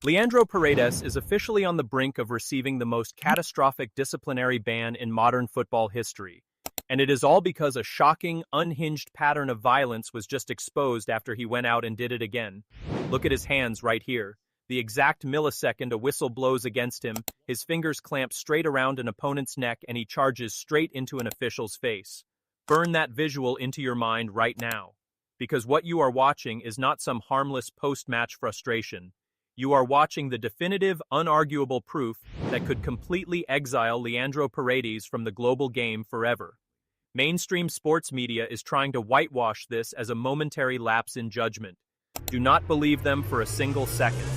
Leandro Paredes is officially on the brink of receiving the most catastrophic disciplinary ban in modern football history. And it is all because a shocking, unhinged pattern of violence was just exposed after he went out and did it again. Look at his hands right here. The exact millisecond a whistle blows against him, his fingers clamp straight around an opponent's neck and he charges straight into an official's face. Burn that visual into your mind right now. Because what you are watching is not some harmless post-match frustration. You are watching the definitive, unarguable proof that could completely exile Leandro Paredes from the global game forever. Mainstream sports media is trying to whitewash this as a momentary lapse in judgment. Do not believe them for a single second.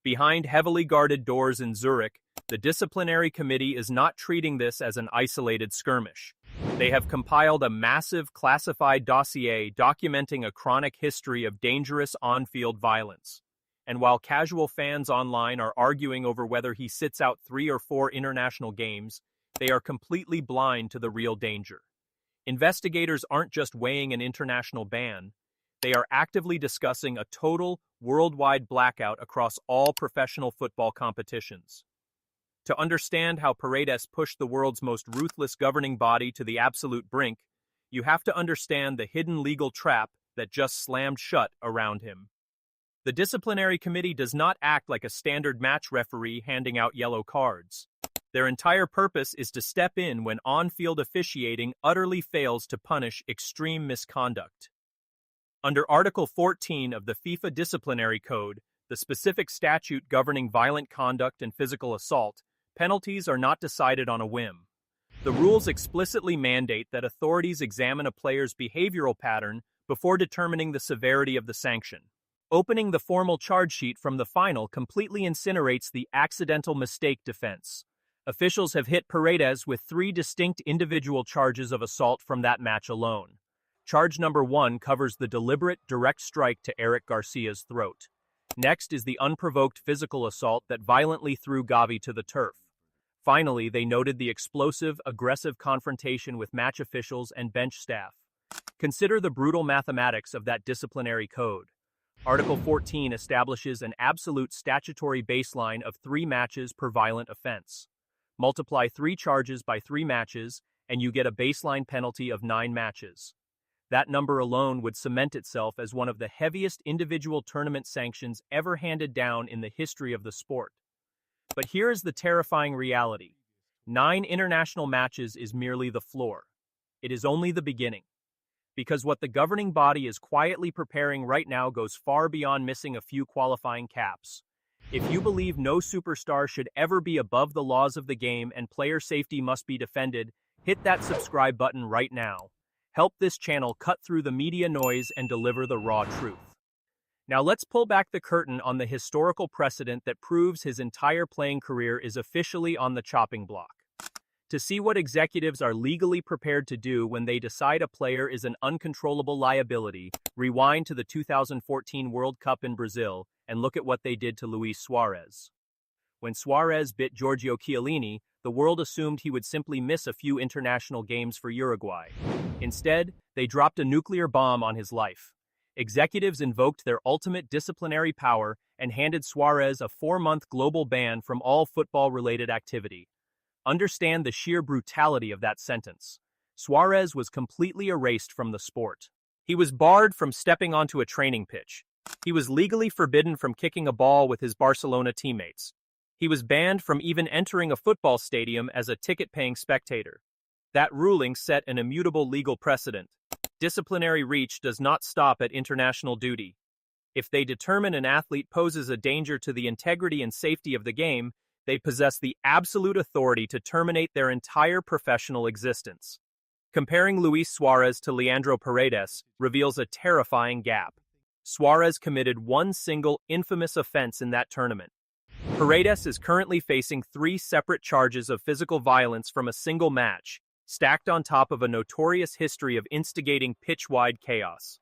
Behind heavily guarded doors in Zurich, the disciplinary committee is not treating this as an isolated skirmish. They have compiled a massive classified dossier documenting a chronic history of dangerous on-field violence. And while casual fans online are arguing over whether he sits out 3 or 4 international games, they are completely blind to the real danger. Investigators aren't just weighing an international ban, they are actively discussing a total, worldwide blackout across all professional football competitions. To understand how Paredes pushed the world's most ruthless governing body to the absolute brink, you have to understand the hidden legal trap that just slammed shut around him. The disciplinary committee does not act like a standard match referee handing out yellow cards. Their entire purpose is to step in when on-field officiating utterly fails to punish extreme misconduct. Under Article 14 of the FIFA Disciplinary Code, the specific statute governing violent conduct and physical assault, penalties are not decided on a whim. The rules explicitly mandate that authorities examine a player's behavioral pattern before determining the severity of the sanction. Opening the formal charge sheet from the final completely incinerates the accidental mistake defense. Officials have hit Paredes with 3 distinct individual charges of assault from that match alone. Charge number 1 covers the deliberate, direct strike to Eric Garcia's throat. Next is the unprovoked physical assault that violently threw Gavi to the turf. Finally, they noted the explosive, aggressive confrontation with match officials and bench staff. Consider the brutal mathematics of that disciplinary code. Article 14 establishes an absolute statutory baseline of 3 matches per violent offense. Multiply 3 charges by 3 matches, and you get a baseline penalty of 9 matches. That number alone would cement itself as one of the heaviest individual tournament sanctions ever handed down in the history of the sport. But here is the terrifying reality. 9 international matches is merely the floor. It is only the beginning. Because what the governing body is quietly preparing right now goes far beyond missing a few qualifying caps. If you believe no superstar should ever be above the laws of the game and player safety must be defended, hit that subscribe button right now. Help this channel cut through the media noise and deliver the raw truth. Now let's pull back the curtain on the historical precedent that proves his entire playing career is officially on the chopping block. To see what executives are legally prepared to do when they decide a player is an uncontrollable liability, rewind to the 2014 World Cup in Brazil and look at what they did to Luis Suarez. When Suarez bit Giorgio Chiellini, the world assumed he would simply miss a few international games for Uruguay. Instead, they dropped a nuclear bomb on his life. Executives invoked their ultimate disciplinary power and handed Suarez a 4-month global ban from all football-related activity. Understand the sheer brutality of that sentence. Suarez was completely erased from the sport. He was barred from stepping onto a training pitch. He was legally forbidden from kicking a ball with his Barcelona teammates. He was banned from even entering a football stadium as a ticket-paying spectator. That ruling set an immutable legal precedent. Disciplinary reach does not stop at international duty. If they determine an athlete poses a danger to the integrity and safety of the game, they possess the absolute authority to terminate their entire professional existence. Comparing Luis Suarez to Leandro Paredes reveals a terrifying gap. Suarez committed one single infamous offense in that tournament. Paredes is currently facing 3 separate charges of physical violence from a single match, stacked on top of a notorious history of instigating pitch-wide chaos.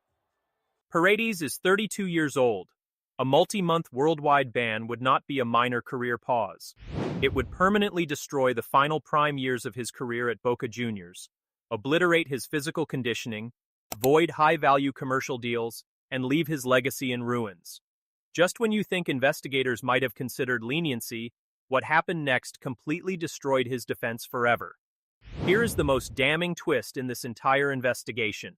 Paredes is 32 years old. A multi-month worldwide ban would not be a minor career pause. It would permanently destroy the final prime years of his career at Boca Juniors, obliterate his physical conditioning, void high-value commercial deals, and leave his legacy in ruins. Just when you think investigators might have considered leniency, what happened next completely destroyed his defense forever. Here is the most damning twist in this entire investigation.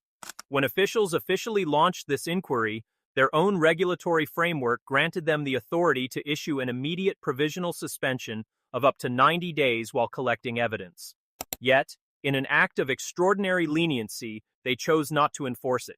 When officials officially launched this inquiry, their own regulatory framework granted them the authority to issue an immediate provisional suspension of up to 90 days while collecting evidence. Yet, in an act of extraordinary leniency, they chose not to enforce it.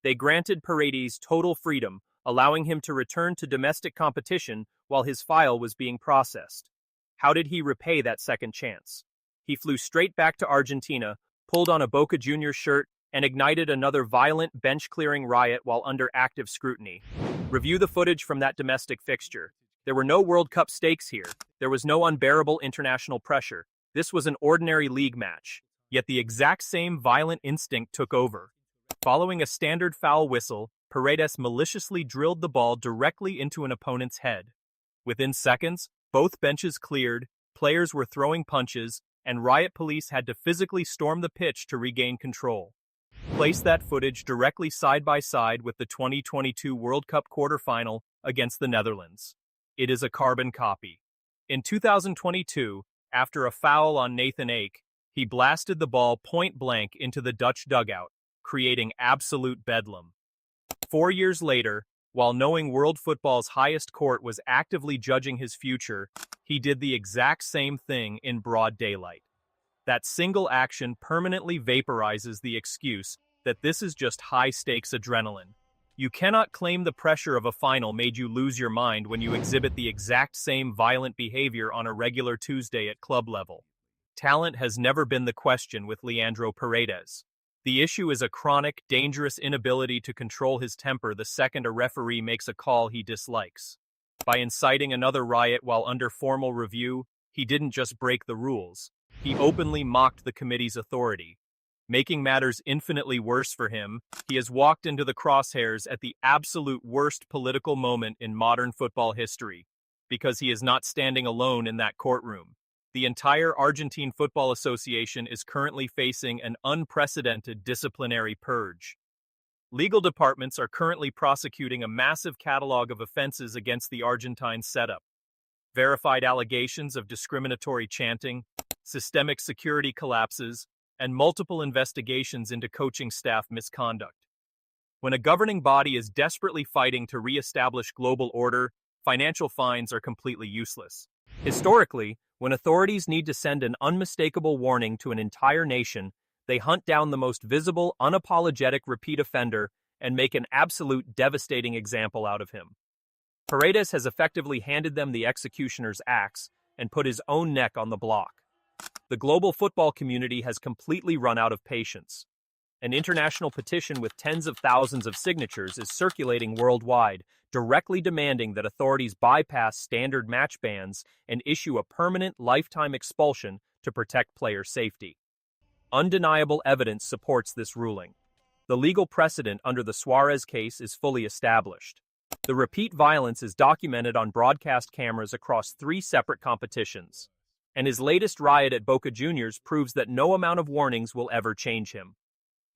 They granted Paredes total freedom, allowing him to return to domestic competition while his file was being processed. How did he repay that second chance? He flew straight back to Argentina, pulled on a Boca Juniors shirt, and ignited another violent bench-clearing riot while under active scrutiny. Review the footage from that domestic fixture. There were no World Cup stakes here. There was no unbearable international pressure. This was an ordinary league match. Yet the exact same violent instinct took over. Following a standard foul whistle, Paredes maliciously drilled the ball directly into an opponent's head. Within seconds, both benches cleared, players were throwing punches, and riot police had to physically storm the pitch to regain control. Place that footage directly side by side with the 2022 World Cup quarterfinal against the Netherlands. It is a carbon copy. In 2022, after a foul on Nathan Ake, he blasted the ball point-blank into the Dutch dugout, creating absolute bedlam. 4 years later, while knowing world football's highest court was actively judging his future, he did the exact same thing in broad daylight. That single action permanently vaporizes the excuse that this is just high-stakes adrenaline. You cannot claim the pressure of a final made you lose your mind when you exhibit the exact same violent behavior on a regular Tuesday at club level. Talent has never been the question with Leandro Paredes. The issue is a chronic, dangerous inability to control his temper the second a referee makes a call he dislikes. By inciting another riot while under formal review, he didn't just break the rules. He openly mocked the committee's authority. Making matters infinitely worse for him, he has walked into the crosshairs at the absolute worst political moment in modern football history, because he is not standing alone in that courtroom. The entire Argentine Football Association is currently facing an unprecedented disciplinary purge. Legal departments are currently prosecuting a massive catalog of offenses against the Argentine setup. Verified allegations of discriminatory chanting, systemic security collapses, and multiple investigations into coaching staff misconduct. When a governing body is desperately fighting to re-establish global order, financial fines are completely useless. Historically, when authorities need to send an unmistakable warning to an entire nation, they hunt down the most visible, unapologetic repeat offender and make an absolute devastating example out of him. Paredes has effectively handed them the executioner's axe and put his own neck on the block. The global football community has completely run out of patience. An international petition with tens of thousands of signatures is circulating worldwide, directly demanding that authorities bypass standard match bans and issue a permanent lifetime expulsion to protect player safety. Undeniable evidence supports this ruling. The legal precedent under the Suarez case is fully established. The repeat violence is documented on broadcast cameras across 3 separate competitions. And his latest riot at Boca Juniors proves that no amount of warnings will ever change him.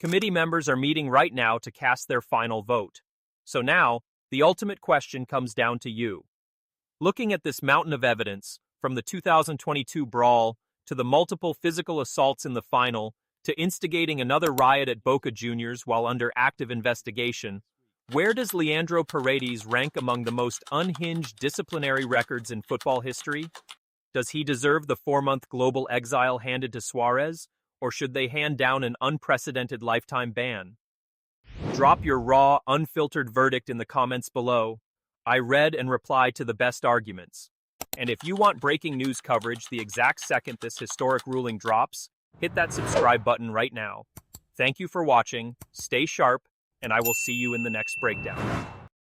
Committee members are meeting right now to cast their final vote. So now, the ultimate question comes down to you. Looking at this mountain of evidence, from the 2022 brawl, to the multiple physical assaults in the final, to instigating another riot at Boca Juniors while under active investigation, where does Leandro Paredes rank among the most unhinged disciplinary records in football history? Does he deserve the 4-month global exile handed to Suarez, or should they hand down an unprecedented lifetime ban? Drop your raw, unfiltered verdict in the comments below. I read and reply to the best arguments. And if you want breaking news coverage the exact second this historic ruling drops, hit that subscribe button right now. Thank you for watching, stay sharp, and I will see you in the next breakdown.